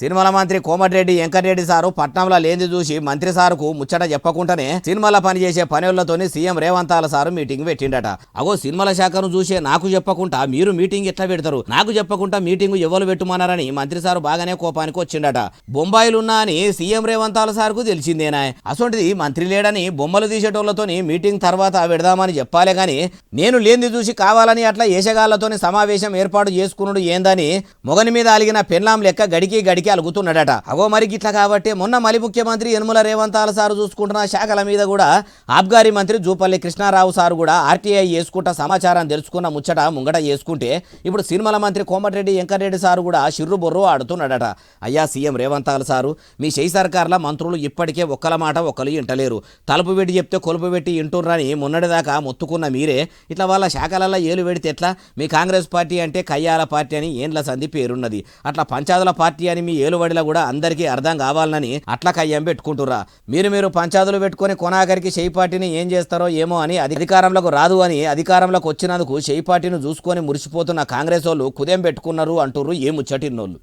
సినిమాల మంత్రి కోమటిరెడ్డి వెంకటరెడ్డి సారు పట్నంలో లేంది చూసి మంత్రి సారుకు ముచ్చట చెప్పకుండానే సినిమాల పనిచేసే పనులతోని సీఎం రేవంతాల సారు మీటింగ్ పెట్టిండట. అగో సినిమాల శాఖను చూసే నాకు చెప్పకుండా మీరు మీటింగ్ ఎట్లా పెడతారు, నాకు చెప్పకుండా మీటింగ్ ఎవరు పెట్టుమన్నారని మంత్రి సారు బాగానే కోపానికి వచ్చిండట. బొంబాయిలున్నా అని సీఎం రేవంతాల సారుకు తెలిసిందేనా? అసొంటిది మంత్రి లేడని బొమ్మలు తీసేటోళ్లతోని మీటింగ్ తర్వాత పెడదామని చెప్పాలే గాని నేను లేంది చూసి కావాలని అట్లా ఏషగాళ్లతోని సమావేశం ఏర్పాటు చేసుకున్నాడు ఏందని మొగని మీద అలిగిన పెన్లాం లెక్క గడికి అలుగుతున్నాడట. అగో మరి గిట్లా కాబట్టి మొన్న మలి ముఖ్యమంత్రి యనమల రేవంతాల సారు చూసుకుంటున్న శాఖల మీద కూడా ఆబ్గారీ మంత్రి జూపల్లి కృష్ణారావు సారు కూడా ఆర్టీఐ చేసుకుంటా సమాచారం తెలుసుకున్న ముచ్చట ముంగట చేసుకుంటే ఇప్పుడు సినిమాల మంత్రి కోమటిరెడ్డి వెంకటరెడ్డి సారు కూడా షిర్రు బొర్రు ఆడుతున్నాడట. అయ్యా సీఎం రేవంతాల సారు, మీ షెయి సర్కార్ల మంత్రులు ఇప్పటికే ఒక్కల మాట ఒక్కరు ఇంటలేరు. తలుపు పెట్టి చెప్తే కొలుపు పెట్టి ఇంటుర్రని మొన్నటిదాకా మొత్తుకున్న మీరే ఇట్లా వాళ్ళ శాఖలలో ఏలు పెడితే ఎట్లా? మీ కాంగ్రెస్ పార్టీ అంటే కయ్యాల పార్టీ అని ఏండ్ల సంధి పేరున్నది. అట్లా పంచాదుల పార్టీ అని మీ ఏలుబడిలో కూడా అందరికీ అర్థం కావాలని అట్లా కయ్యం పెట్టుకుంటుర్రా? మీరు పంచాదులు పెట్టుకొని కొనాగరికి షెయి పార్టీని ఏం చేస్తారో ఏమో అని అధికారంలోకి రాదు అని అధికారంలోకి వచ్చినందుకు షెయి పార్టీని చూసుకొని మురిసిపోతున్న కాంగ్రెస్ వాళ్ళు కుదేం పెట్టుకున్నారు అంటుర్రు ఏ ముచ్చటిన్నోళ్ళు.